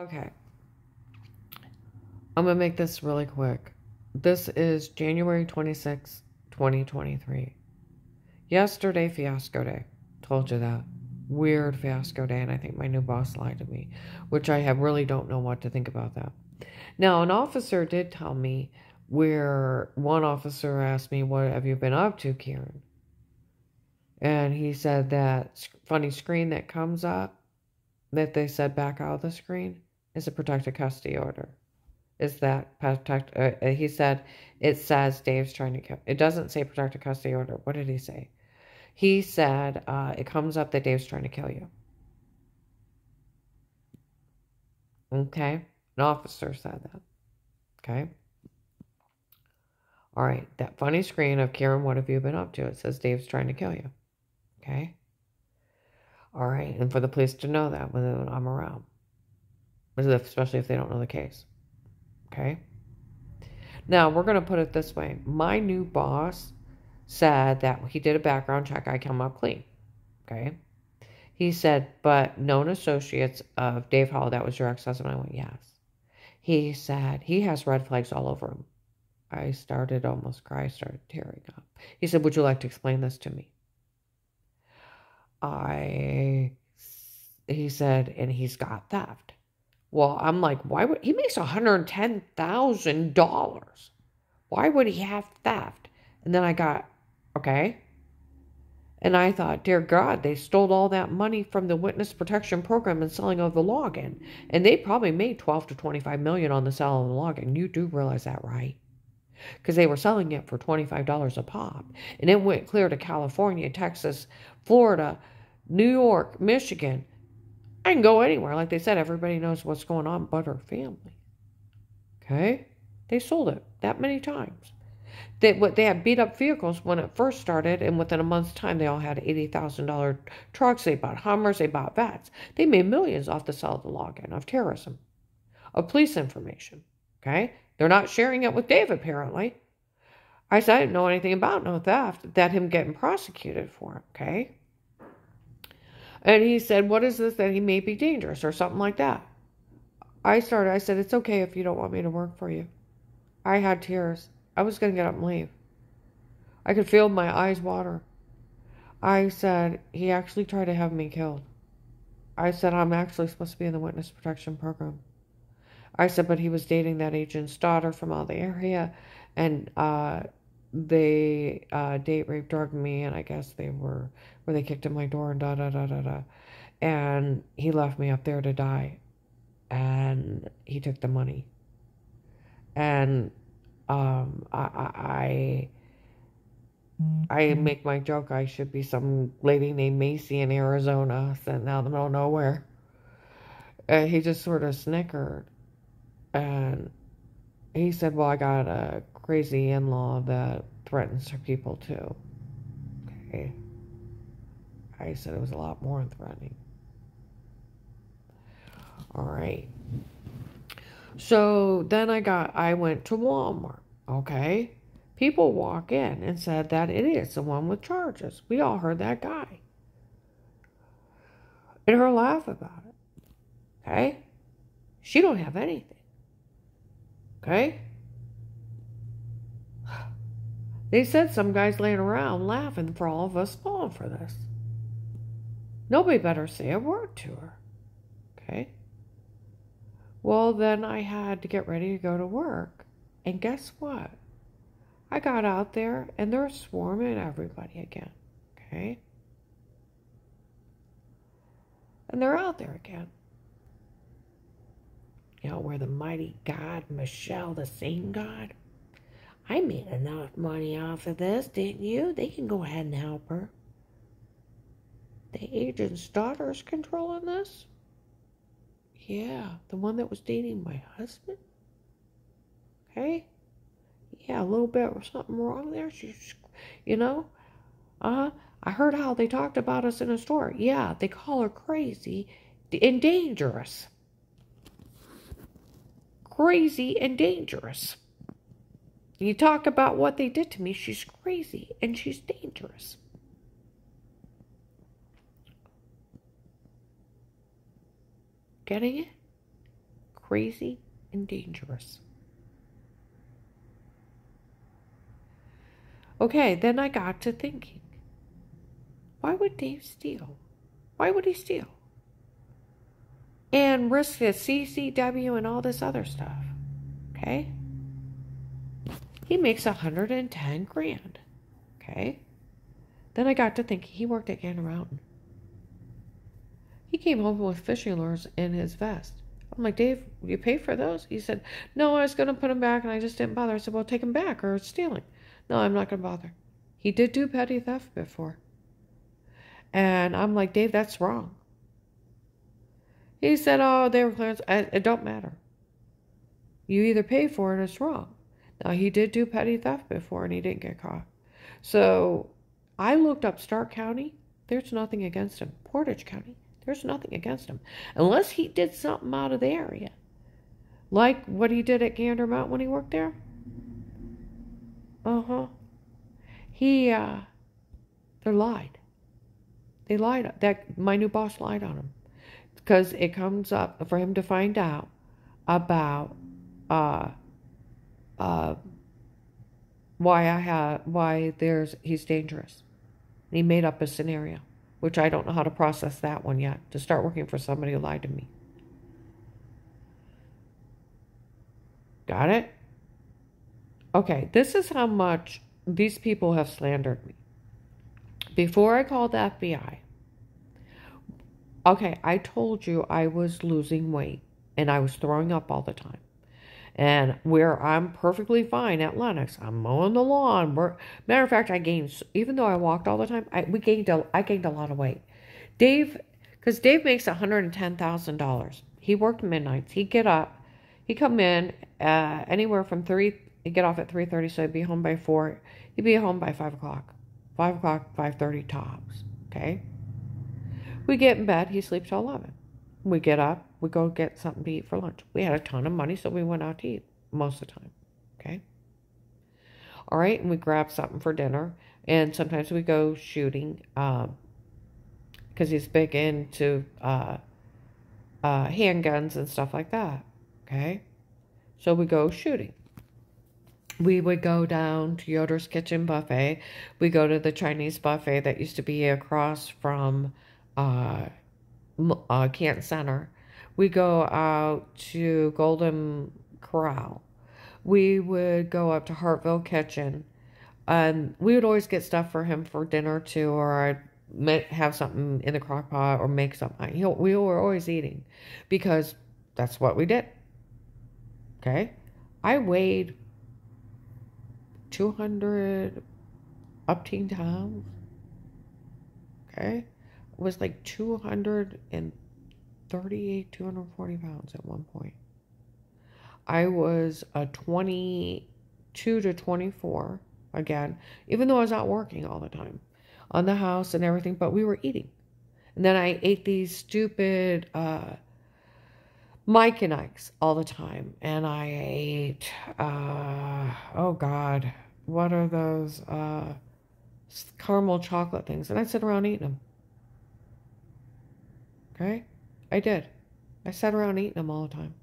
Okay, I'm going to make this really quick. This is January 26th, 2023. Yesterday, fiasco day. Told you that. Weird fiasco day, and I think my new boss lied to me, which I really don't know what to think about that. Now, an officer did tell me where one officer asked me, "What have you been up to, Karen?" And he said that funny screen that comes up that they said back out of the screen is a protected custody order. Is that protect? He said it says Dave's trying to kill. It doesn't say protected custody order. What did he say? He said it comes up that Dave's trying to kill you. Okay, an officer said that. Okay. All right, that funny screen of Karen, what have you been up to? It says Dave's trying to kill you. Okay. All right, and for the police to know that when I'm around, especially if they don't know the case. Okay. Now, we're going to put it this way. My new boss said that he did a background check. I come up clean. Okay. He said, but known associates of Dave Hall, that was your ex-husband. I went, yes. He said he has red flags all over him. I started almost crying, started tearing up. He said, would you like to explain this to me? He said, and he's got theft. Well, I'm like, why would he makes $110,000? Why would he have theft? And then I got, okay. And I thought, dear God, they stole all that money from the witness protection program and selling of the login. And they probably made 12 to 25 million on the sale of the login. You do realize that, right? Because they were selling it for $25 a pop. And it went clear to California, Texas, Florida, New York, Michigan. I can go anywhere. Like they said, everybody knows what's going on but her family. Okay? They sold it that many times. They had beat up vehicles when it first started, and within a month's time, they all had $80,000 trucks. They bought Hummers, they bought Vets. They made millions off the sale of the login, of terrorism, of police information. Okay? They're not sharing it with Dave, apparently. I said I didn't know anything about no theft, that him getting prosecuted for it, okay? And he said, what is this, that he may be dangerous or something like that. I said, it's okay if you don't want me to work for you. I had tears. I was going to get up and leave. I could feel my eyes water. I said, he actually tried to have me killed. I said, I'm actually supposed to be in the witness protection program. I said, but he was dating that agent's daughter from out of the area, and they date rape drugged me, and I guess they were where they kicked in my door and da. And he left me up there to die, and he took the money. And I make my joke I should be some lady named Macy in Arizona sitting out in the middle of nowhere. And he just sort of snickered. And he said, well, I got a crazy in-law that threatens her people too. Okay. I said it was a lot more threatening. All right. So then I went to Walmart. Okay. People walk in and said that it is the one with charges. We all heard that guy. And her laugh about it. Okay? She don't have anything. Okay? They said some guy's laying around laughing for all of us falling for this. Nobody better say a word to her. Okay? Well, then I had to get ready to go to work. And guess what? I got out there and they're swarming everybody again. Okay? And they're out there again. You know, we're the mighty God, Michelle, the same God. I made enough money off of this, didn't you? They can go ahead and help her. The agent's daughter is controlling this? Yeah, the one that was dating my husband? Okay? Yeah, a little bit or something wrong there. She's, you know? I heard how they talked about us in a store. Yeah, they call her crazy and dangerous. Crazy and dangerous. You talk about what they did to me, she's crazy and she's dangerous. Getting it? crazy and dangerous. Okay, then I got to thinking, why would Dave steal? Why would he steal? And risk his CCW and all this other stuff. Okay? He makes 110 grand. Okay? Then I got to thinking, he worked at Gander Mountain. He came home with fishing lures in his vest. I'm like, Dave, you pay for those? He said, no, I was going to put them back and I just didn't bother. I said, well, take them back or it's stealing. No, I'm not going to bother. He did do petty theft before. And I'm like, Dave, that's wrong. He said, oh, they were clearance. It don't matter. You either pay for it or it's wrong. Now, he did do petty theft before and he didn't get caught. So I looked up Stark County. There's nothing against him. Portage County. There's nothing against him. Unless he did something out of the area. Like what he did at Gander Mountain when he worked there. They lied. They lied. My new boss lied on him. Because it comes up for him to find out about why he's dangerous. And he made up a scenario, which I don't know how to process that one yet, to start working for somebody who lied to me. Got it? Okay, this is how much these people have slandered me. Before I called the FBI, okay, I told you I was losing weight and I was throwing up all the time. And where I'm perfectly fine at Lenox, I'm mowing the lawn. Matter of fact, I gained, even though I walked all the time, I gained a lot of weight. Because Dave makes $110,000. He worked midnights. He'd get up, he'd come in anywhere from 3. He'd get off at 3:30, so he'd be home by 4. He'd be home by 5 o'clock. 5 o'clock, 5:30 tops. Okay. We get in bed. He sleeps till 11. We get up. We go get something to eat for lunch. We had a ton of money, so we went out to eat most of the time. Okay. All right. And we grab something for dinner. And sometimes we go shooting because he's big into handguns and stuff like that. Okay. So we go shooting. We would go down to Yoder's Kitchen Buffet. We go to the Chinese buffet that used to be across from Canton Center. We go out to Golden Corral. We would go up to Hartville Kitchen. And we would always get stuff for him for dinner too, or I'd have something in the crock pot or make something. We were always eating because that's what we did. Okay? I weighed 200 upteen pounds. Okay? It was like 238, 240 pounds at one point. I was a 22 to 24 again, even though I was out working all the time on the house and everything, but we were eating. And then I ate these stupid Mike and Ike's all the time. And I ate, oh God, what are those caramel chocolate things? And I'd sit around eating them. Okay? I did. I sat around eating them all the time.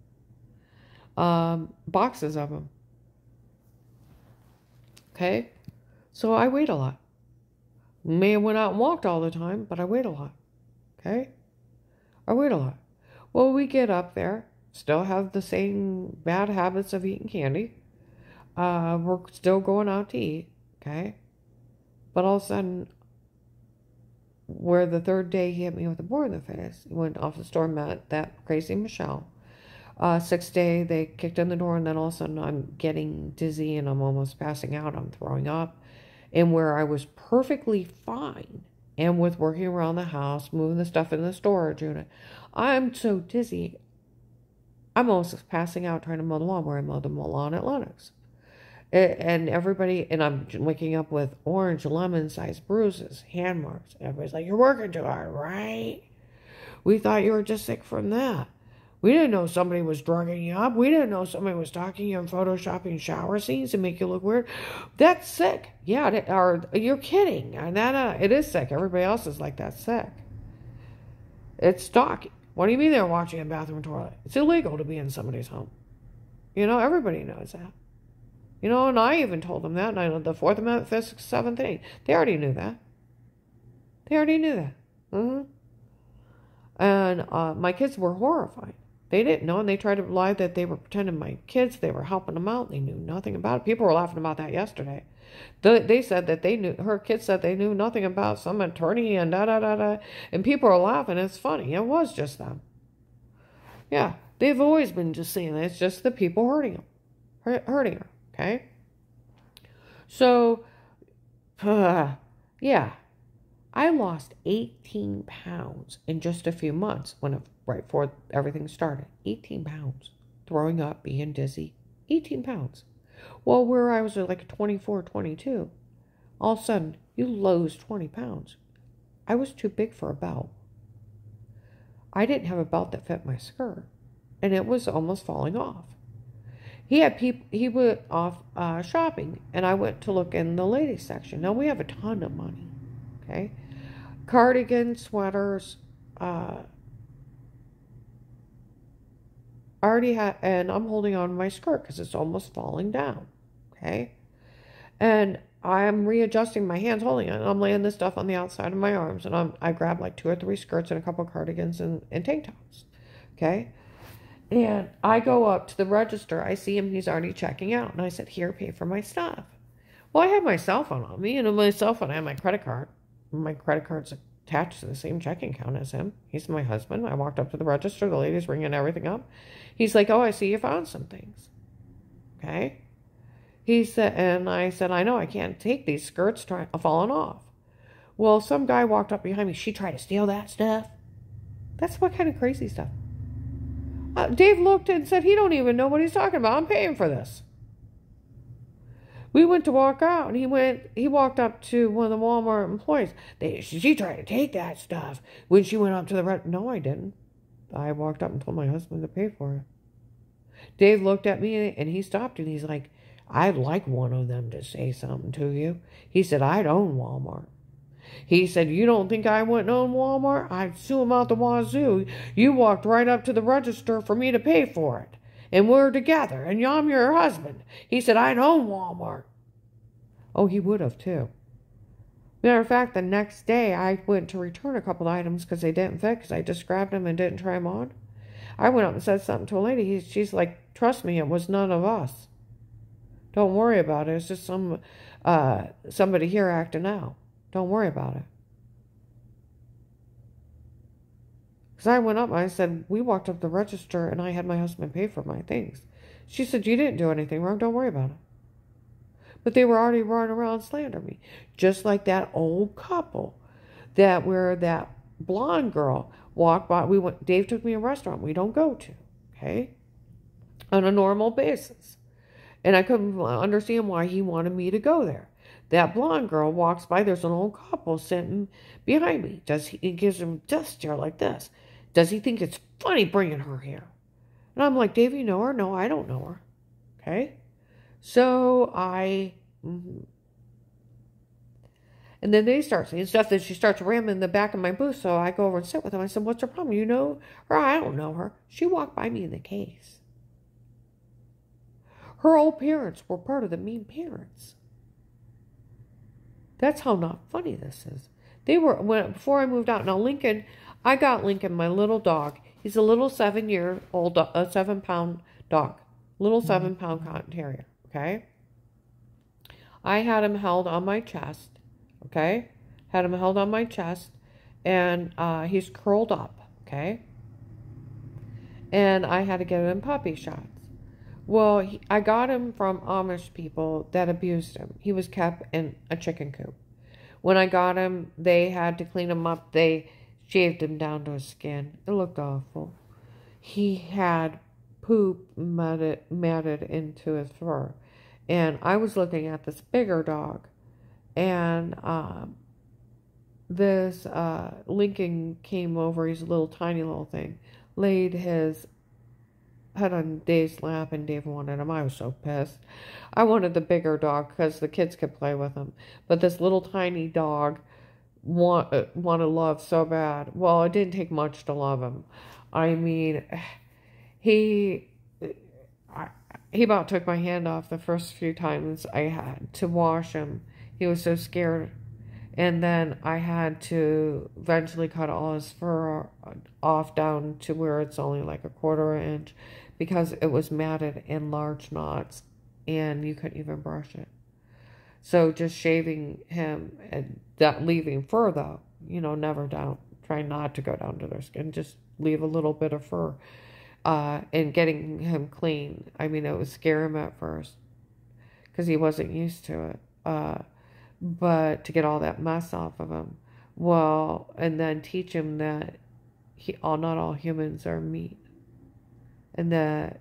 Boxes of them. Okay? So I weighed a lot. May have went out and walked all the time, but I weighed a lot. Okay? I weighed a lot. Well, we get up there, still have the same bad habits of eating candy. We're still going out to eat. Okay? But all of a sudden, where the third day he hit me with a board in the face, he went off the store, met that crazy Michelle. 6th day, they kicked in the door, and then all of a sudden I'm getting dizzy and I'm almost passing out. I'm throwing up. And where I was perfectly fine, and with working around the house, moving the stuff in the storage unit, I'm so dizzy, I'm almost passing out trying to mow the lawn where I mowed the lawn at Lenox. And everybody, and I'm waking up with orange, lemon-sized bruises, hand marks. Everybody's like, you're working too hard, right? We thought you were just sick from that. We didn't know somebody was drugging you up. We didn't know somebody was stalking you and photoshopping shower scenes to make you look weird. That's sick. Yeah, or you're kidding. And that, it is sick. Everybody else is like, that's sick. It's stalking. What do you mean they're watching a bathroom and toilet? It's illegal to be in somebody's home. You know, everybody knows that. You know, and I even told them that. And I know the 4th Amendment, 5th, 6th, 7th, 8th. They already knew that. They already knew that. And my kids were horrified. They didn't know, and they tried to lie that they were pretending my kids, they were helping them out. They knew nothing about it. People were laughing about that yesterday. They said that they knew, her kids said they knew nothing about some attorney and da-da-da-da. And people are laughing. It's funny. It was just them. Yeah, they've always been just saying that. It's just the people hurting her, okay? So, yeah, I lost 18 pounds in just a few months right before everything started. 18 pounds. Throwing up, being dizzy. 18 pounds. Well, where I was like 24, 22, all of a sudden, you lose 20 pounds. I was too big for a belt. I didn't have a belt that fit my skirt, and it was almost falling off. He went off shopping, and I went to look in the ladies section. Now, we have a ton of money, okay? Cardigans, sweaters, I already had, and I'm holding on to my skirt because it's almost falling down, okay? And I'm readjusting my hands, holding it, and I'm laying this stuff on the outside of my arms, and I grab like 2 or 3 skirts and a couple of cardigans and tank tops, okay? And I go up to the register. I see him. He's already checking out. And I said, here, pay for my stuff. Well, I have my cell phone on me, and on my cell phone, I have my credit card. My credit card's attached to the same checking account as him. He's my husband. I walked up to the register. The lady's ringing everything up. He's like, oh, I see you found some things. Okay? He said, and I said, I know I can't take these skirts falling off. Well, some guy walked up behind me. She tried to steal that stuff. That's what kind of crazy stuff. Dave looked and said, he don't even know what he's talking about. I'm paying for this. We went to walk out, and he walked up to one of the Walmart employees. She tried to take that stuff when she went up to the No, I didn't. I walked up and told my husband to pay for it. Dave looked at me, and he stopped, and he's like, I'd like one of them to say something to you. He said, I'd own Walmart. He said, you don't think I wouldn't own Walmart? I'd sue him out the wazoo. You walked right up to the register for me to pay for it. And we're together, and I'm your husband. He said, I'd own Walmart. Oh, he would have, too. Matter of fact, the next day, I went to return a couple items because they didn't fit, because I just grabbed them and didn't try them on. I went up and said something to a lady. She's like, trust me, it was none of us. Don't worry about it. It's just somebody here acting out. Don't worry about it. Because I went up and I said, we walked up the register and I had my husband pay for my things. She said, you didn't do anything wrong. Don't worry about it. But they were already running around slandering me. Just like that old couple where that blonde girl walked by. Dave took me to a restaurant we don't go to, okay, on a normal basis. And I couldn't understand why he wanted me to go there. That blonde girl walks by. There's an old couple sitting behind me. He gives him a stare like this. Does he think it's funny bringing her here? And I'm like, Dave, you know her? No, I don't know her. Okay? So and then they start saying stuff that she starts ramming in the back of my booth. So I go over and sit with them. I said, what's her problem? You know her? I don't know her. She walked by me in the case. Her old parents were part of the mean parents. That's how not funny this is. Before I moved out. Now, Lincoln, I got Lincoln, my little dog. He's a little 7-year-old, 7-pound dog. Little 7-pound cotton terrier, okay? I had him held on my chest, okay? Had him held on my chest, and he's curled up, okay? And I had to get him puppy shots. Well, I got him from Amish people that abused him. He was kept in a chicken coop. When I got him, they had to clean him up. They shaved him down to his skin. It looked awful. He had poop matted into his fur. And I was looking at this bigger dog. And this Lincoln came over. He's a little tiny little thing. Laid his head on Dave's lap, and Dave wanted him. I was so pissed. I wanted the bigger dog because the kids could play with him. But this little tiny dog wanted love so bad. Well, it didn't take much to love him. I mean, he I, he about took my hand off the first few times I had to wash him. He was so scared. And then I had to eventually cut all his fur off down to where it's only like a quarter inch because it was matted in large knots and you couldn't even brush it. So just shaving him and that leaving fur though, never down. Try not to go down to their skin. Just leave a little bit of fur. And getting him clean. I mean, it would scare him at first because he wasn't used to it. But to get all that mess off of him, well, and then teach him that not all humans are meat, and that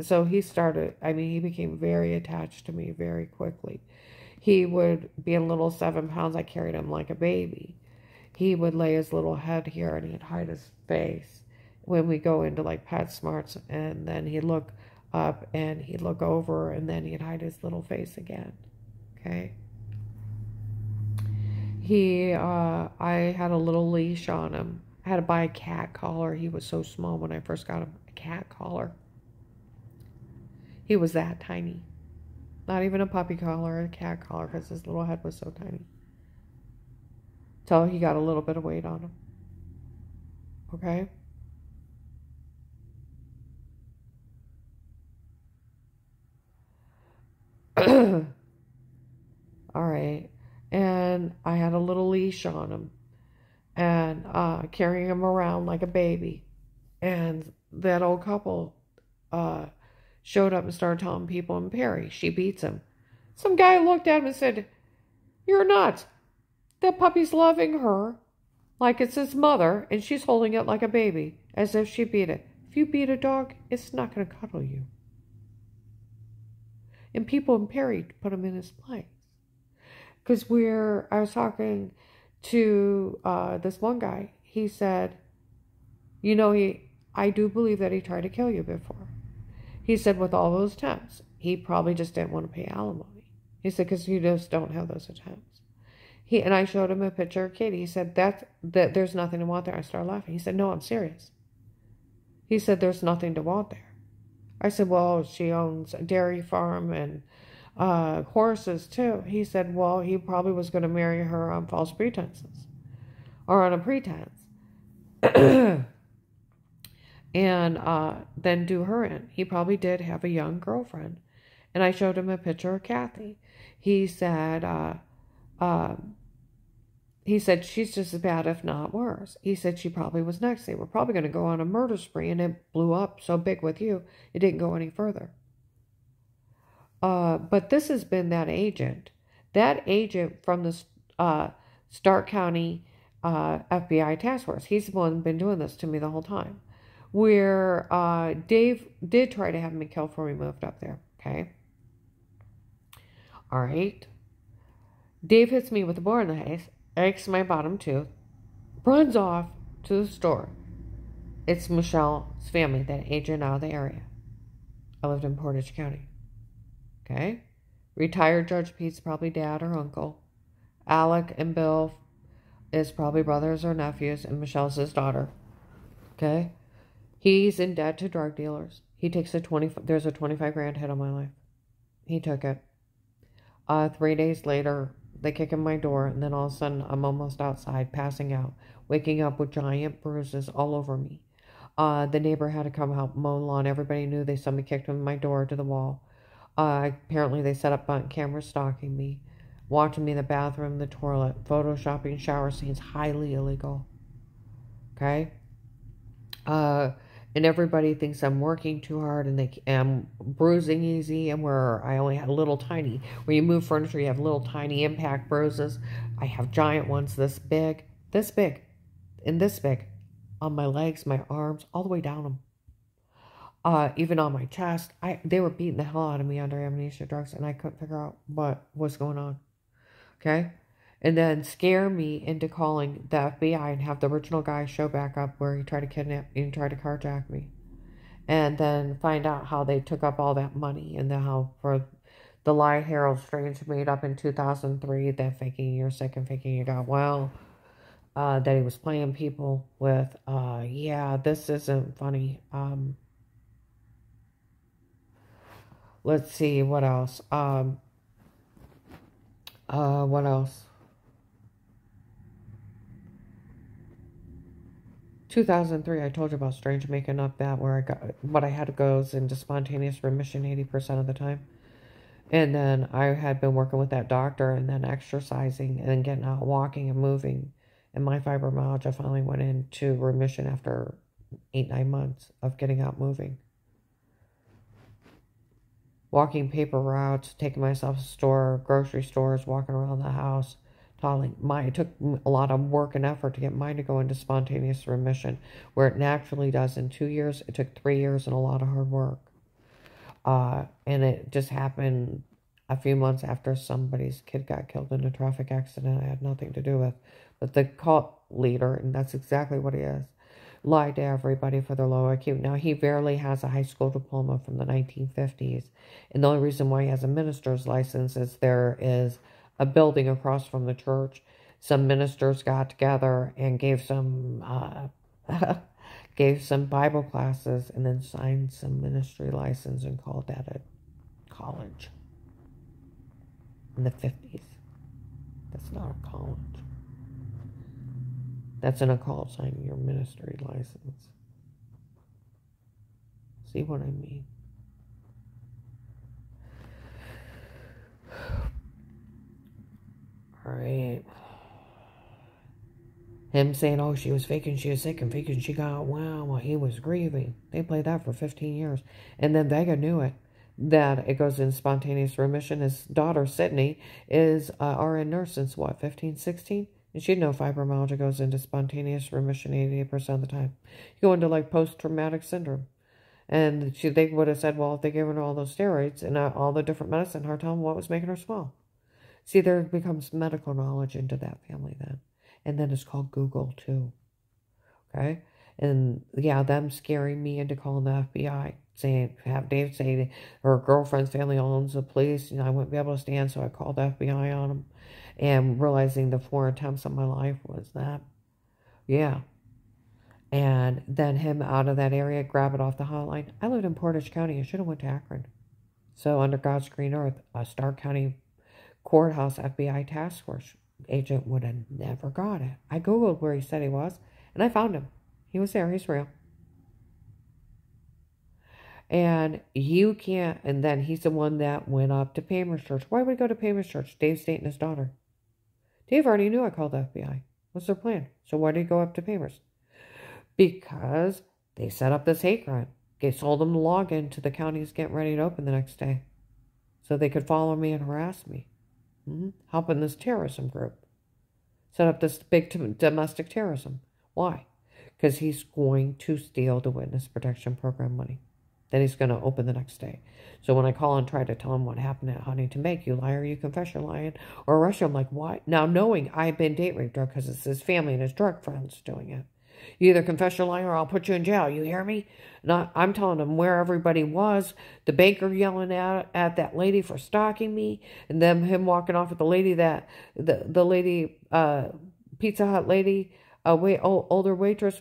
So he started. I mean, he became very attached to me very quickly. He would be a little 7 pounds. I carried him like a baby. He would lay his little head here and he'd hide his face when we go into like PetSmarts, and then he'd look up and he'd look over and then he'd hide his little face again. Okay. I had a little leash on him. I had to buy a cat collar. He was so small when I first got him. A cat collar. He was that tiny. Not even a puppy collar, a cat collar, because his little head was so tiny. Till he got a little bit of weight on him. Okay? All right. And I had a little leash on him and carrying him around like a baby. And that old couple showed up and started telling people in Perry she beats him. Some guy looked at him and said, "You're nuts. That puppy's loving her like it's his mother, and she's holding it like a baby, as if she beat it. If you beat a dog, it's not going to cuddle you." And people in Perry put him in his place. Because I was talking to this one guy. He said, I do believe that he tried to kill you before. He said with all those attempts, he probably just didn't want to pay alimony. He said, because you just don't have those attempts. And I showed him a picture of Katie. He said, that there's nothing to want there. I started laughing. He said, no, I'm serious. He said, there's nothing to want there. I said, well, she owns a dairy farm and horses too. He said, well, he probably was going to marry her on false pretenses or on a pretense and then do her in. He probably did have a young girlfriend. And I showed him a picture of Kathy. He said, she's just as bad, if not worse. He said she probably was next. They were probably going to go on a murder spree, and it blew up so big with you, it didn't go any further. But this has been that agent. That agent from the Stark County FBI task force. He's the one been doing this to me the whole time. Where Dave did try to have me killed before we moved up there. Okay. All right. Dave hits me with a board in the face, breaks my bottom tooth, runs off to the store. It's Michelle's family, that agent out of the area. I lived in Portage County. Okay. Retired Judge Pete's probably dad or uncle. Alec and Bill is probably brothers or nephews, and Michelle's his daughter. Okay. He's in debt to drug dealers. He takes there's a 25 grand hit on my life. He took it. 3 days later, they kick in my door, and then all of a sudden, I'm almost outside, passing out, waking up with giant bruises all over me. The neighbor had to come help mow the lawn. Everybody knew somebody kicked in my door to the wall. Apparently, they set up cameras stalking me, watching me in the bathroom, the toilet, photoshopping shower scenes, highly illegal. Okay? And everybody thinks I'm working too hard and I'm bruising easy, and where I only had a little tiny. When you move furniture, you have little tiny impact bruises. I have giant ones this big, and this big on my legs, my arms, all the way down them. Even on my chest. They were beating the hell out of me under amnesia drugs, and I couldn't figure out what was going on. Okay? And then scare me into calling the FBI and have the original guy show back up where he tried to kidnap me and tried to carjack me. And then find out how they took up all that money, and then how for the lie Harold Strange made up in 2003 that faking you're sick and faking you got well. that he was playing people with. Yeah, this isn't funny. Let's see, what else? What else? 2003, I told you about strange making up that where I got what I had to go into spontaneous remission 80% of the time. And then I had been working with that doctor and then exercising and then getting out walking and moving. And my fibromyalgia finally went into remission after 8-9 months of getting out moving. Walking paper routes, taking myself to store, grocery stores, walking around the house. It took a lot of work and effort to get mine to go into spontaneous remission, where it naturally does in 2 years. It took 3 years and a lot of hard work. And it just happened a few months after somebody's kid got killed in a traffic accident I had nothing to do with. But the cult leader, and that's exactly what he is, lied to everybody for their low IQ. Now, he barely has a high school diploma from the 1950s. And the only reason why he has a minister's license is there is a building across from the church. Some ministers got together and gave some Bible classes and then signed some ministry license and called that a college in the 50s. That's not a college. That's an occult signing your ministry license. See what I mean? All right. Him saying, oh, she was faking she was sick and faking she got well while he was grieving. They played that for 15 years. And then Vega knew it, that it goes in spontaneous remission. His daughter, Sydney, is RN nurse since, what, 15, 16? And she'd know fibromyalgia goes into spontaneous remission 88% of the time. You go into, like, post-traumatic syndrome. And they would have said, well, if they gave her all those steroids and all the different medicine, her telling what was making her swell. See, there becomes medical knowledge into that family then. And then it's called Google, too. Okay? And, yeah, them scaring me into calling the FBI. Have Dave say her girlfriend's family owns the police. I wouldn't be able to stand, so I called the FBI on them. And realizing the 4 attempts on my life was that. Yeah. And then him out of that area, grab it off the hotline. I lived in Portage County. I should have went to Akron. So under God's green earth, a Stark County courthouse FBI task force agent would have never got it. I Googled where he said he was, and I found him. He was there. He's real. And you can't, and then he's the one that went up to Paymer's Church. Why would he go to Paymer's Church? Dave's dating his daughter. Dave already knew I called the FBI. What's their plan? So why did he go up to Paymer's? Because they set up this hate crime. They sold them the login to the counties getting ready to open the next day. So they could follow me and harass me. Helping this terrorism group. Set up this big domestic terrorism. Why? Because he's going to steal the Witness Protection Program money. Then he's going to open the next day. So when I call and try to tell him what happened at Huntington Bank, you liar, you confess you're lying, or arrest you, I'm like, why? Now knowing I've been date raped because it's his family and his drug friends doing it. You either confess you're lying or I'll put you in jail. You hear me? I'm telling him where everybody was. The banker yelling at that lady for stalking me. And then him walking off with the lady that, the lady, Pizza Hut lady, older waitress,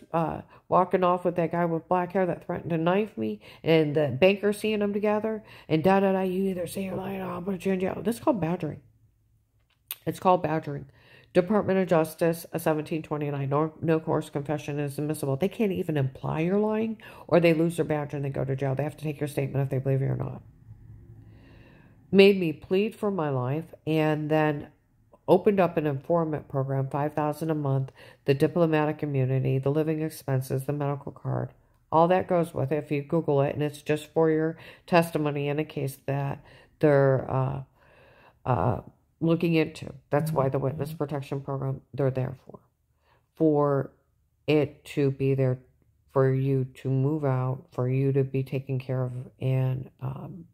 walking off with that guy with black hair that threatened to knife me. And the banker seeing them together. And da-da-da, you either say you're lying or I'll put you in jail. This is called badgering. It's called badgering. Department of Justice, 1729, no coerced confession is admissible. They can't even imply you're lying, or they lose their badge and they go to jail. They have to take your statement if they believe you or not. Made me plead for my life, and then opened up an informant program, $5,000 a month, the diplomatic immunity, the living expenses, the medical card. All that goes with it if you Google it, and it's just for your testimony in a case that they're looking into. That's why the Witness Protection Program, they're there for it to be there for you to move out, for you to be taken care of, and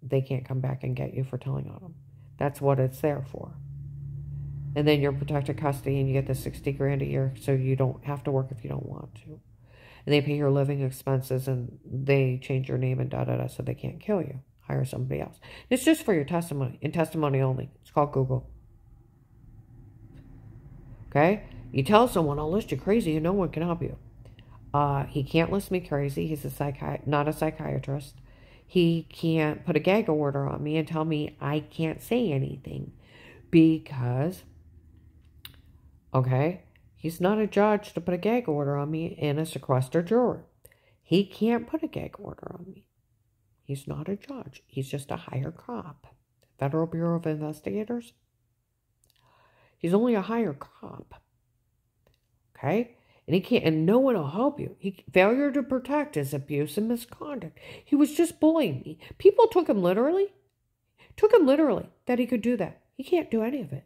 they can't come back and get you for telling on them. That's what it's there for. And then you're protected custody and you get the $60,000 a year so you don't have to work if you don't want to. And they pay your living expenses and they change your name and da-da-da so they can't kill you. Hire somebody else. It's just for your testimony, and testimony only. It's called Google. Okay? You tell someone, I'll list you crazy and no one can help you. He can't list me crazy. He's not a psychiatrist. He can't put a gag order on me and tell me I can't say anything because, okay, he's not a judge to put a gag order on me and a sequestered juror. He can't put a gag order on me. He's not a judge. He's just a higher cop. Federal Bureau of Investigators. He's only a higher cop. Okay? And he can't, and no one will help you. Failure to protect is abuse and misconduct. He was just bullying me. People took him literally. That he could do that. He can't do any of it.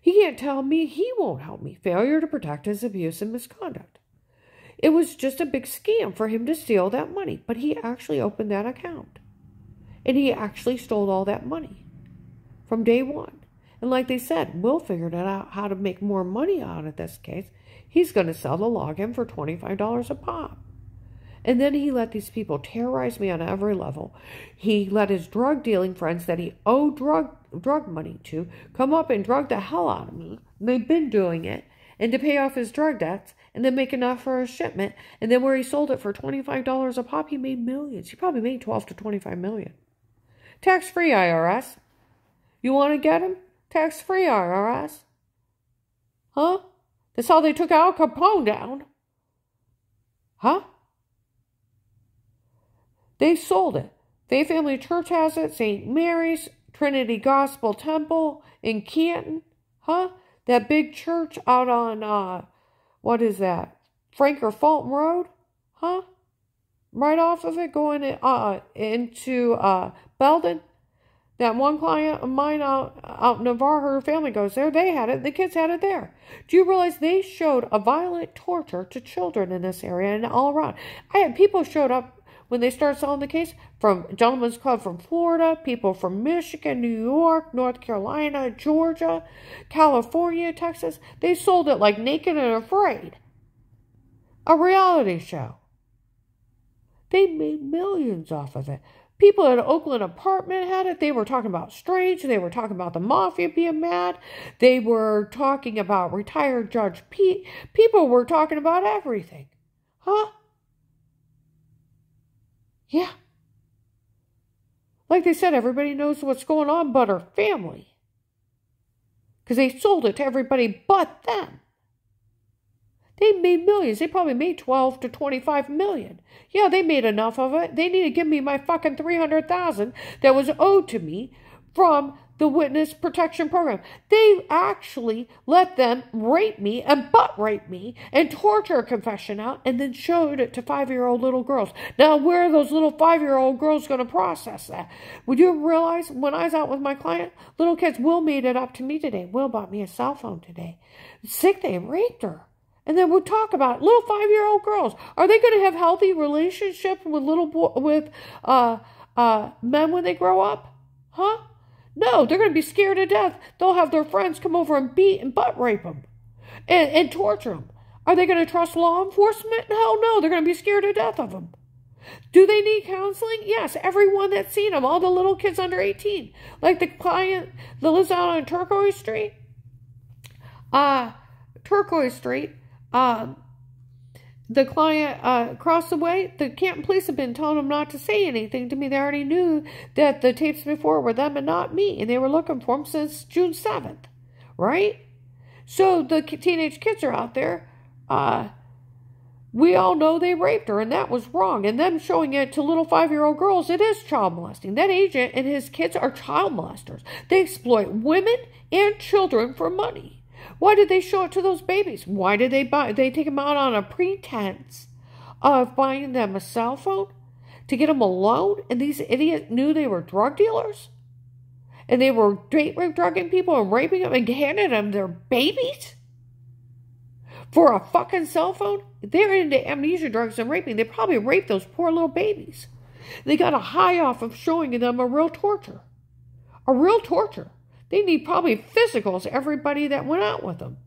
He can't tell me he won't help me. Failure to protect is abuse and misconduct. It was just a big scam for him to steal that money. But he actually opened that account. And he actually stole all that money from day one. And like they said, Will figured out how to make more money out of this case. He's going to sell the login for $25 a pop. And then he let these people terrorize me on every level. He let his drug dealing friends that he owed drug money to come up and drug the hell out of me. They've been doing it. And to pay off his drug debts and then make enough for a shipment. And then where he sold it for $25 a pop, he made millions. He probably made 12 to 25 million. Tax-free IRS. You want to get him? Tax-free IRS. Huh? That's how they took Al Capone down. Huh? They sold it. Faith Family Church has it. St. Mary's, Trinity Gospel Temple in Canton. Huh? That big church out on, what is that? Frank Fulton Road? Huh? Right off of it, going into Belden. That one client of mine out in Navarre, her family goes there. They had it. The kids had it there. Do you realize they showed a violent torture to children in this area and all around? I had people showed up when they started selling the case from Gentlemen's Club from Florida, people from Michigan, New York, North Carolina, Georgia, California, Texas. They sold it like Naked and Afraid. A reality show. They made millions off of it. People at Oakland apartment had it. They were talking about Strange. They were talking about the mafia being mad. They were talking about retired Judge Pete. People were talking about everything. Huh? Yeah. Like they said, everybody knows what's going on but her family. Because they sold it to everybody but them. They made millions. They probably made 12 to 25 million. Yeah, they made enough of it. They need to give me my fucking $300,000 that was owed to me from the Witness Protection Program. They actually let them rape me and butt rape me and torture a confession out and then showed it to 5-year-old little girls. Now, where are those little 5-year-old girls going to process that? Would you realize when I was out with my client, little kids, Will made it up to me today. Will bought me a cell phone today. Sick, they raped her. And then we'll talk about little 5-year-old girls. Are they going to have healthy relationships with men when they grow up? Huh? No, they're going to be scared to death. They'll have their friends come over and beat and butt rape them and torture them. Are they going to trust law enforcement? Hell no, they're going to be scared to death of them. Do they need counseling? Yes, everyone that's seen them, all the little kids under 18. Like the client that lives out on Turquoise Street. The client across the way, the Canton police have been telling them not to say anything to me. They already knew that the tapes before were them and not me, and they were looking for them since June 7th, right? So the teenage kids are out there. We all know they raped her, and that was wrong. And them showing it to little 5-year-old girls, it is child molesting. That agent and his kids are child molesters. They exploit women and children for money. Why did they show it to those babies? Why did they take them out on a pretense of buying them a cell phone to get them a loan? And these idiots knew they were drug dealers? And they were date rape drugging people and raping them and handing them their babies? For a fucking cell phone? They're into amnesia drugs and raping. They probably raped those poor little babies. They got a high off of showing them a real torture. A real torture. They need probably physicals, everybody that went out with them.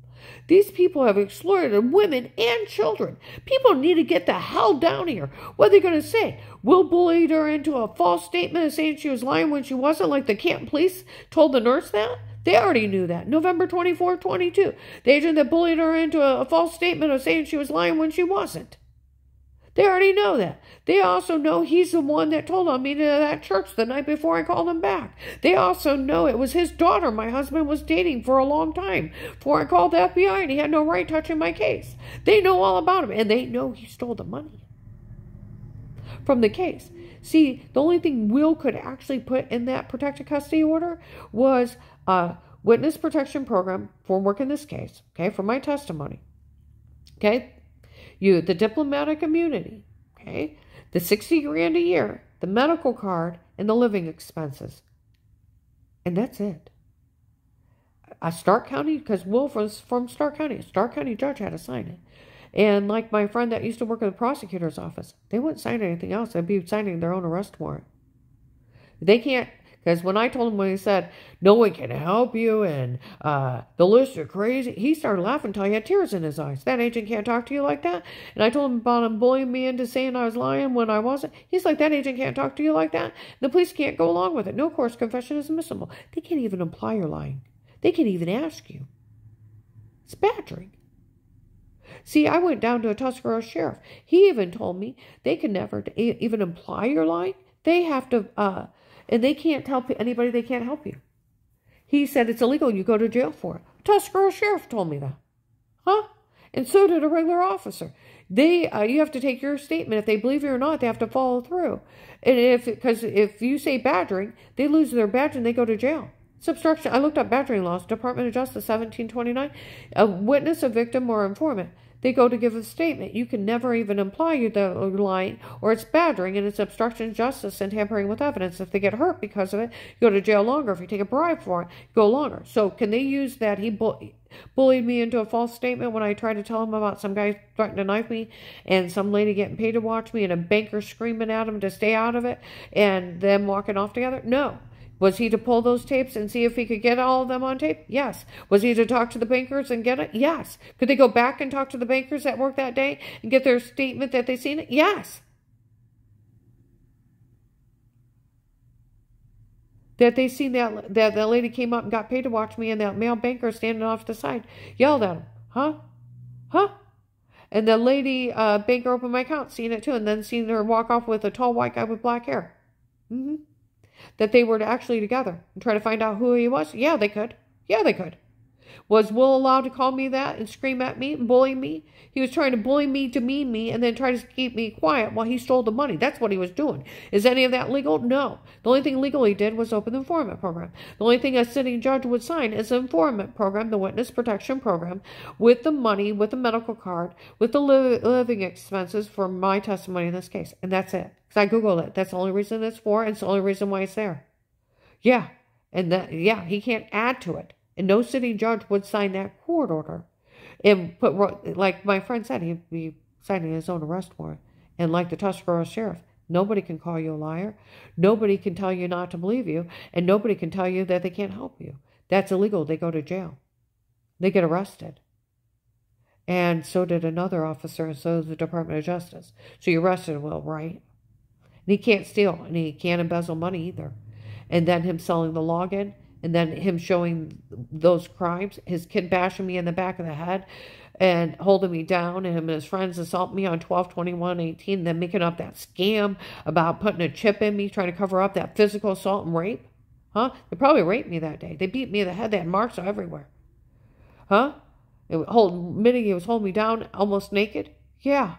These people have exploited women and children. People need to get the hell down here. What are they going to say? Will bullied her into a false statement of saying she was lying when she wasn't, like the Canton police told the nurse that? They already knew that. November 24, 22. The agent that bullied her into a false statement of saying she was lying when she wasn't. They already know that. They also know he's the one that told on me to that church the night before I called him back. They also know it was his daughter my husband was dating for a long time before I called the FBI and he had no right touching my case. They know all about him, and they know he stole the money from the case. See, the only thing Will could actually put in that protected custody order was a witness protection program for working this case, okay, for my testimony, okay? The diplomatic immunity, okay, the $60 grand a year, the medical card, and the living expenses. And that's it. A Stark County, because Will was from Stark County, a Stark County judge had to sign it. And like my friend that used to work at the prosecutor's office, they wouldn't sign anything else. They'd be signing their own arrest warrant. They can't, because when I told him, when he said, no one can help you, and the lists are crazy, he started laughing until he had tears in his eyes. That agent can't talk to you like that. And I told him about him bullying me into saying I was lying when I wasn't. He's like, that agent can't talk to you like that. The police can't go along with it. No course confession is admissible. They can't even imply you're lying. They can't even ask you. It's badgering. See, I went down to a Tuscarawas sheriff. He even told me they can never even imply you're lying. They have to, and they can't tell anybody they can't help you. He said it's illegal. You go to jail for it. Tuscarawas sheriff told me that. Huh? And so did a regular officer. You have to take your statement. If they believe you or not, they have to follow through. And because if you say badgering, they lose their badge and they go to jail. It's obstruction. I looked up badgering laws, Department of Justice 1729. A witness, a victim, or informant, they go to give a statement. You can never even imply you're lying, or it's badgering, and it's obstruction of justice and tampering with evidence. If they get hurt because of it, you go to jail longer. If you take a bribe for it, you go longer. So can they use that he bullied me into a false statement when I tried to tell him about some guy threatening to knife me and some lady getting paid to watch me and a banker screaming at him to stay out of it and them walking off together? No. Was he to pull those tapes and see if he could get all of them on tape? Yes. Was he to talk to the bankers and get it? Yes. Could they go back and talk to the bankers that worked that day and get their statement that they seen it? Yes. That they seen that lady came up and got paid to watch me and that male banker standing off the side yelled at him. Huh? Huh? And the lady banker opened my account, seen it too, and then seen her walk off with a tall white guy with black hair. Mm-hmm. That they were actually together and try to find out who he was? Yeah, they could. Yeah, they could. Was Will allowed to call me that and scream at me and bully me? He was trying to bully me, demean me, and then try to keep me quiet while he stole the money. That's what he was doing. Is any of that legal? No. The only thing legal he did was open the informant program. The only thing a sitting judge would sign is the informant program, the witness protection program, with the money, with the medical card, with the living expenses for my testimony in this case. And that's it. Because I Googled it. That's the only reason it's for, and it's the only reason why it's there. Yeah. And he can't add to it. And no sitting judge would sign that court order. And like my friend said, he'd be signing his own arrest warrant. And like the Tuscarawas sheriff, nobody can call you a liar. Nobody can tell you not to believe you. And nobody can tell you that they can't help you. That's illegal. They go to jail. They get arrested. And so did another officer, and so did the Department of Justice. So you arrested Will, right? And he can't steal, and he can't embezzle money either. And then him selling the login, and then him showing those crimes, his kid bashing me in the back of the head and holding me down, and him and his friends assaulting me on 12/21/18, then making up that scam about putting a chip in me, trying to cover up that physical assault and rape. Huh? They probably raped me that day. They beat me in the head. They had marks everywhere. Huh? He was holding me down almost naked. Yeah.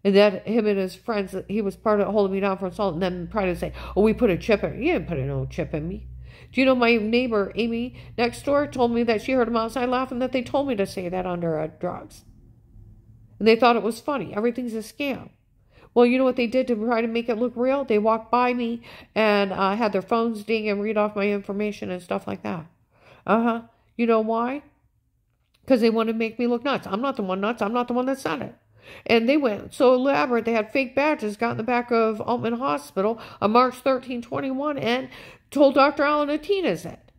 And that him and his friends, he was part of holding me down for assault, and then trying to say, oh, we put a chip in. You didn't put no chip in me. Do you know my neighbor, Amy, next door, told me that she heard him outside laughing, that they told me to say that under drugs. And they thought it was funny. Everything's a scam. Well, you know what they did to try to make it look real? They walked by me and had their phones ding and read off my information and stuff like that. Uh-huh. You know why? Because they wanted to make me look nuts. I'm not the one nuts. I'm not the one that said it. And they went so elaborate, they had fake badges, got in the back of Altman Hospital on March 13/21 and told Dr. Alanatinas it.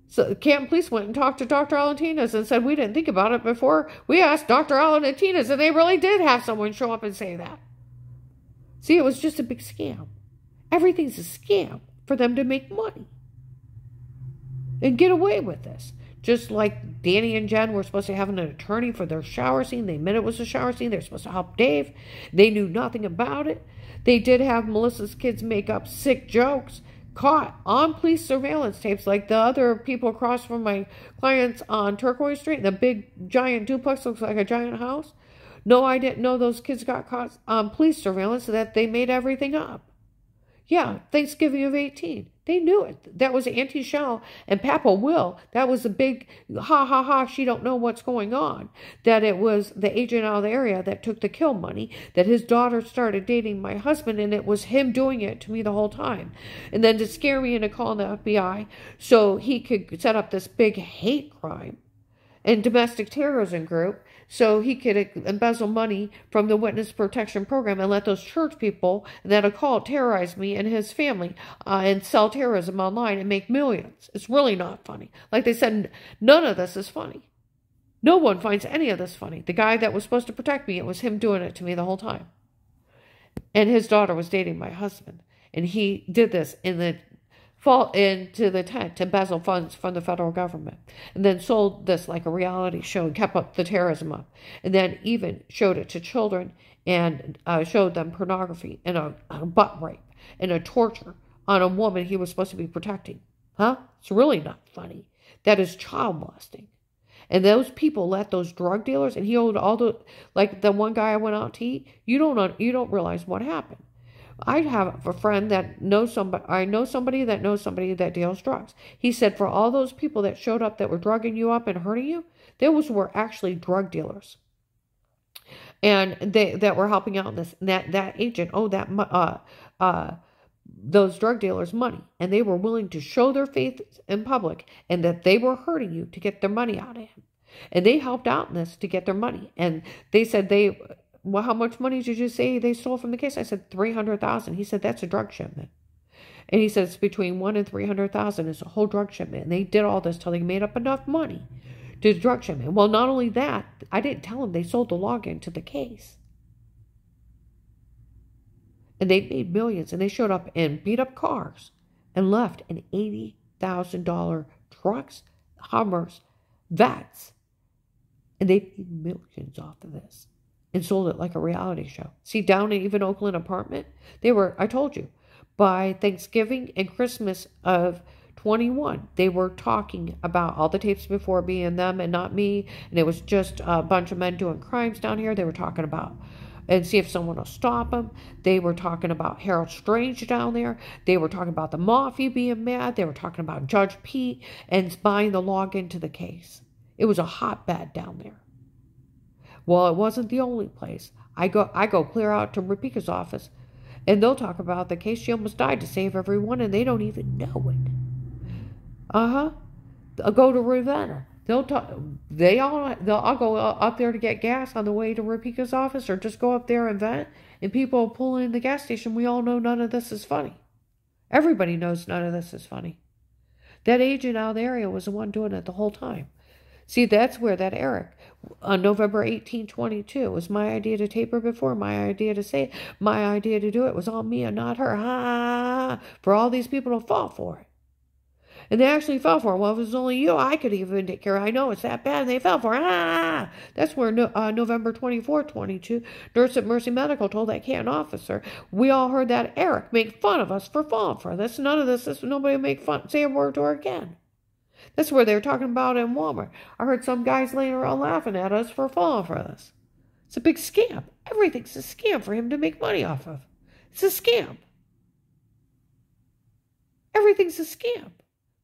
So the Canton police went and talked to Dr. Alanatinas and said, we didn't think about it before we asked Dr. Alanatinas, and they really did have someone show up and say that. See, it was just a big scam. Everything's a scam. for them to make money and get away with this. Just like Danny and Jen were supposed to have an attorney for their shower scene. They admitted it was a shower scene. They're supposed to help Dave. They knew nothing about it. They did have Melissa's kids make up sick jokes, caught on police surveillance tapes, like the other people across from my clients on Turquoise Street. The big giant duplex looks like a giant house. No, I didn't know those kids got caught on police surveillance, so that they made everything up. Yeah, Thanksgiving of 18. They knew it. That was Auntie Shell and Papa Will. That was a big ha ha ha, she don't know what's going on. That it was the agent out of the area that took the kill money. That his daughter started dating my husband, and it was him doing it to me the whole time. And then to scare me into calling the FBI so he could set up this big hate crime and domestic terrorism group so he could embezzle money from the witness protection program and let those church people that occult terrorize me and his family and sell terrorism online and make millions. It's really not funny. Like they said, none of this is funny. No one finds any of this funny. The guy that was supposed to protect me, it was him doing it to me the whole time. And his daughter was dating my husband. And he did this in the fall into the tent to embezzle funds from the federal government, and then sold this like a reality show and kept up the terrorism up, and then even showed it to children and showed them pornography and a butt rape and a torture on a woman he was supposed to be protecting. Huh? It's really not funny. That is child molesting. And those people let those drug dealers, and he owed all the, like the one guy I went out to eat, you don't realize what happened. I have a friend that knows somebody. I know somebody that knows somebody that deals drugs. He said for all those people that showed up that were drugging you up and hurting you, those were actually drug dealers, and that were helping out in this. And that agent owed those drug dealers money, and they were willing to show their faith in public, and that they were hurting you to get their money out of him, and they helped out in this to get their money. And they said well, how much money did you say they stole from the case? I said $300,000. He said that's a drug shipment. And he said it's between $100,000 and $300,000 is a whole drug shipment. And they did all this till they made up enough money to the drug shipment. Well, not only that, I didn't tell them they sold the login to the case. And they made millions. And they showed up and beat up cars and left in $80,000 trucks, Hummers, Vets. And they made millions off of this. And sold it like a reality show. See, down in even Oakland apartment, they were, I told you, by Thanksgiving and Christmas of 21, they were talking about all the tapes before being them and not me. And it was just a bunch of men doing crimes down here. They were talking about, and see if someone will stop them. They were talking about Harold Strange down there. They were talking about the mafia being mad. They were talking about Judge Pete and buying the login to the case. It was a hotbed down there. Well, it wasn't the only place. I go clear out to Rapika's office, and they'll talk about the case. She almost died to save everyone, and they don't even know it. I'll go to Ravenna. They'll talk. I'll go up there to get gas on the way to Rapika's office, or just go up there and vent. And people pull in the gas station. We all know none of this is funny. Everybody knows none of this is funny. That agent out of the area was the one doing it the whole time. See, that's where that Eric, on November 18, 22, it was my idea to tape her before, my idea to say it, my idea to do it. It was all me and not her. For all these people to fall for it. And they actually fell for it. Well, if it was only you, I could even take care of it. I know it's that bad, and they fell for it. That's where November 24, 22, nurse at Mercy Medical told that Canton officer, we all heard that Eric make fun of us for falling for this. None of this, nobody will make fun, say a word to her again. That's where they were talking about in Walmart. I heard some guys laying around laughing at us for falling for this. It's a big scam. Everything's a scam for him to make money off of. It's a scam. Everything's a scam.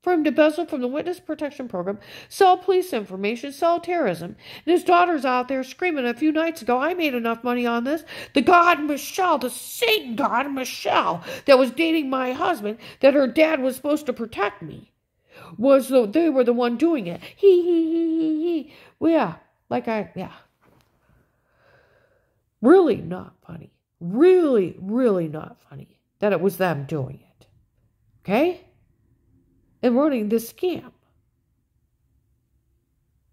For him to embezzle from the witness protection program, sell police information, sell terrorism. And his daughter's out there screaming a few nights ago, I made enough money on this. The god Michelle, the Satan god Michelle, that was dating my husband, that her dad was supposed to protect me. They were the one doing it. He. Well, yeah. Really not funny. Really, really not funny that it was them doing it. Okay? And running this scam.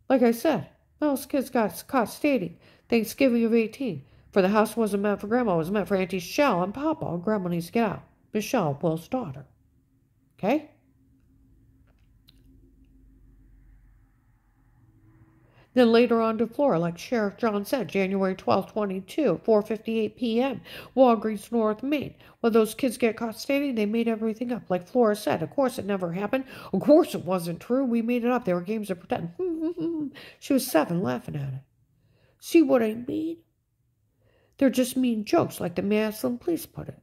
Like I said, those kids got caught stating Thanksgiving of 18. For the house wasn't meant for Grandma. It was meant for Auntie Shell and Papa. Grandma needs to get out. Michelle, Will's daughter. Okay? Then later on to Florida, like Sheriff John said, January 12th, 22, 4:58 p.m., Walgreens, North Main. When those kids get caught stating they made everything up, like Flora said. Of course it never happened. Of course it wasn't true. We made it up. They were games of pretend. She was 7 laughing at it. See what I mean? They're just mean jokes, like the Massillon police put it.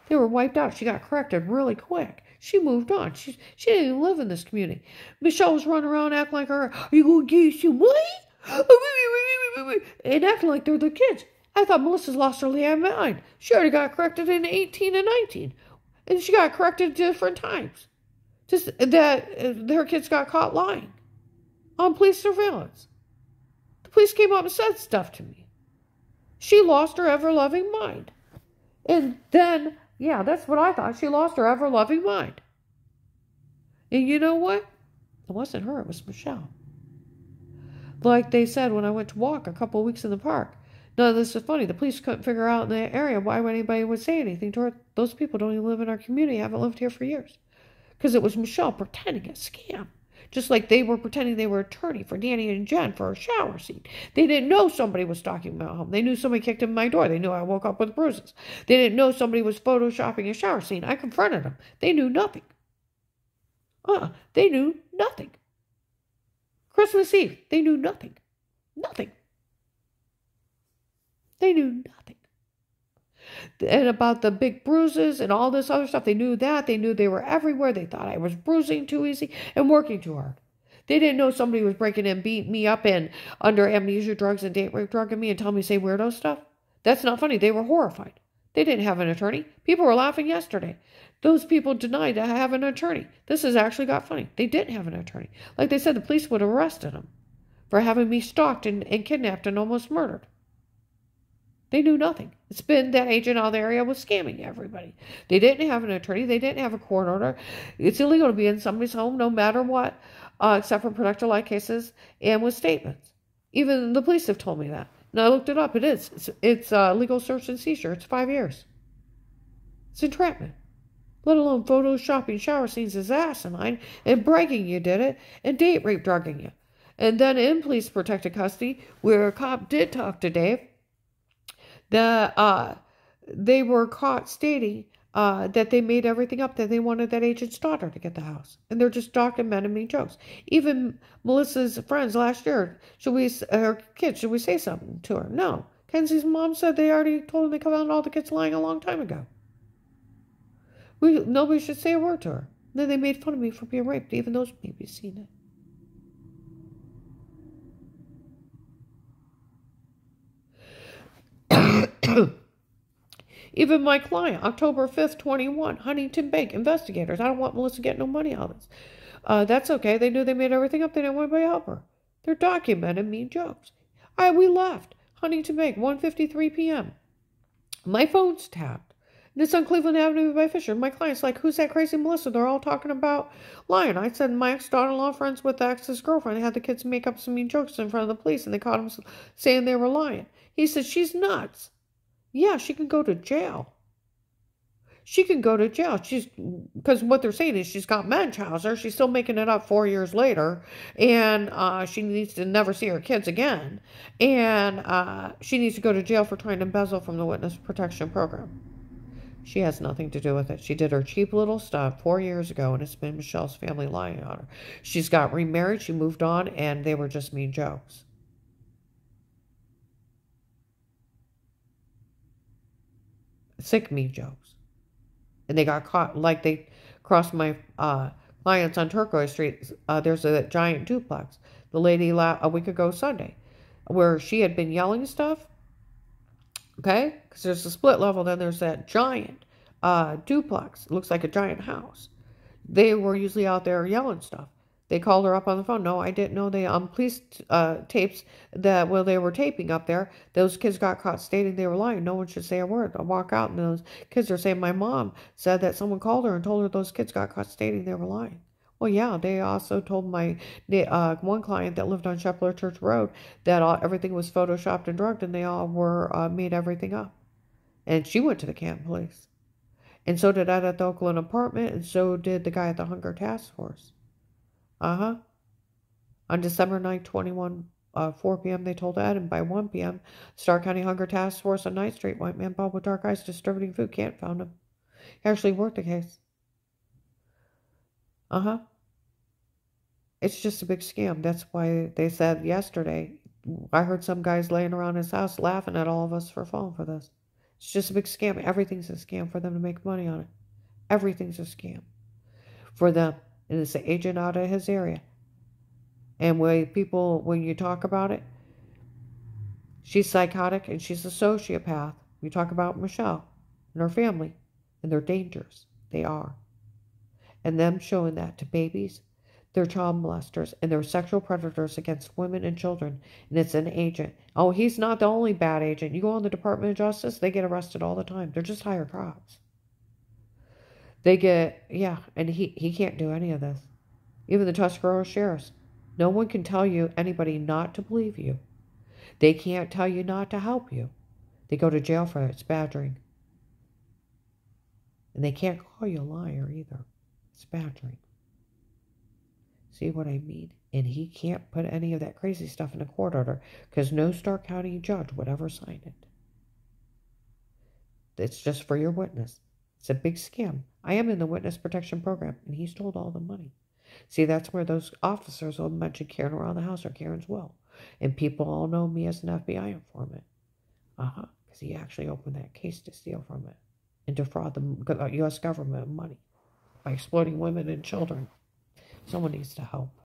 They were wiped out. She got corrected really quick. She moved on. She didn't even live in this community. Michelle was running around acting like her. Are you going to get some money? And acting like they're the kids. I thought Melissa's lost her damn mind. She already got corrected in 18 and 19. And she got corrected different times. Just that her kids got caught lying on police surveillance. The police came up and said stuff to me. She lost her ever-loving mind. And then, yeah, that's what I thought. She lost her ever-loving mind. And you know what? It wasn't her. It was Michelle. Like they said when I went to walk a couple of weeks in the park. Now, this is funny. The police couldn't figure out in the area why anybody would say anything to her. Those people don't even live in our community, haven't lived here for years. Because it was Michelle pretending a scam. Just like they were pretending they were attorney for Danny and Jen for a shower scene. They didn't know somebody was stalking my home. They knew somebody kicked in my door. They knew I woke up with bruises. They didn't know somebody was photoshopping a shower scene. I confronted them. They knew nothing. They knew nothing. Christmas Eve, they knew nothing. Nothing. They knew nothing. And about the big bruises and all this other stuff, they knew that. They knew they were everywhere. They thought I was bruising too easy and working too hard. They didn't know somebody was breaking in, beating me up and under amnesia drugs and date rape drugging me and telling me to say weirdo stuff. That's not funny. They were horrified. They didn't have an attorney. People were laughing yesterday. Those people denied to have an attorney. This has actually got funny. They didn't have an attorney. Like they said, the police would have arrested them for having me stalked and kidnapped and almost murdered. They knew nothing. It's been that agent out of the area was scamming everybody. They didn't have an attorney. They didn't have a court order. It's illegal to be in somebody's home no matter what, except for protector-like cases and with statements. Even the police have told me that. And I looked it up. It is. It's legal search and seizure. It's 5 years. It's entrapment. Let alone photoshopping shower scenes as asinine and bragging you did it and date rape drugging you. And then in police protected custody, where a cop did talk to Dave, they were caught stating that they made everything up, that they wanted that agent's daughter to get the house. And they're just documenting me jokes. Even Melissa's friends last year, her kids, should we say something to her? No. Kenzie's mom said they already told them they found all the kids lying a long time ago. Nobody should say a word to her. And then they made fun of me for being raped. Even those babies seen it. Even my client, October 5th, 21, Huntington Bank investigators. I don't want Melissa getting no money out of this. That's okay. They knew they made everything up. They didn't want anybody to help her. They're documenting mean jokes. We left. Huntington Bank, 1:53 p.m. My phone's tapped. And it's on Cleveland Avenue by Fisher. My client's like, who's that crazy Melissa? They're all talking about lying. I said, my ex-daughter-in-law friends with the ex's girlfriend had the kids make up some mean jokes in front of the police, and they caught them saying they were lying. He said, she's nuts. Yeah, she can go to jail. She can go to jail. Because what they're saying is she's got Munchausen. She's still making it up 4 years later. And she needs to never see her kids again. And she needs to go to jail for trying to embezzle from the witness protection program. She has nothing to do with it. She did her cheap little stuff 4 years ago, and it's been Michelle's family lying on her. She's got remarried. She moved on, and they were just mean jokes. Sick mean jokes. And they got caught, like they crossed my clients on Turquoise Street. There's a giant duplex. The lady a week ago Sunday, where she had been yelling stuff. Okay? Because there's a split level, then there's that giant duplex. It looks like a giant house. They were usually out there yelling stuff. They called her up on the phone. No, I didn't know. They police tapes that while they were taping up there, those kids got caught stating they were lying. No one should say a word. I walk out and those kids are saying my mom said that someone called her and told her those kids got caught stating they were lying. Well, yeah, they also told my one client that lived on Shepler Church Road that everything was photoshopped and drugged, and they all were made everything up. And she went to the Canton police. And so did that at the Oakland apartment, and so did the guy at the Hunger Task Force. Uh-huh. On December 9th, 4 p.m., they told Ed, and by 1 p.m., Starr County Hunger Task Force on 9th Street, white man Bob with dark eyes distributing food, can't found him. He actually worked the case. Uh-huh. It's just a big scam. That's why they said yesterday, I heard some guys laying around his house laughing at all of us for falling for this. It's just a big scam. Everything's a scam for them to make money on it. Everything's a scam for them. And it's an agent out of his area. And when you talk about it, she's psychotic and she's a sociopath. You talk about Michelle and her family and their dangers. They are. And them showing that to babies, they're child molesters and they're sexual predators against women and children. And it's an agent. Oh, he's not the only bad agent. You go on the Department of Justice, they get arrested all the time. They're just hired cops. They get, yeah, and he can't do any of this. Even the Tuscarora sheriffs. No one can tell you anybody not to believe you. They can't tell you not to help you. They go to jail for it. It's badgering. And they can't call you a liar either. It's badgering. See what I mean? And he can't put any of that crazy stuff in a court order because no Starr County judge would ever sign it. It's just for your witness. It's a big scam. I am in the witness protection program, and he stole all the money. See, that's where those officers will mention Karen around the house or Karen's will. And people all know me as an FBI informant. Because he actually opened that case to steal from it and defraud the U.S. government of money by exploiting women and children. Someone needs to help.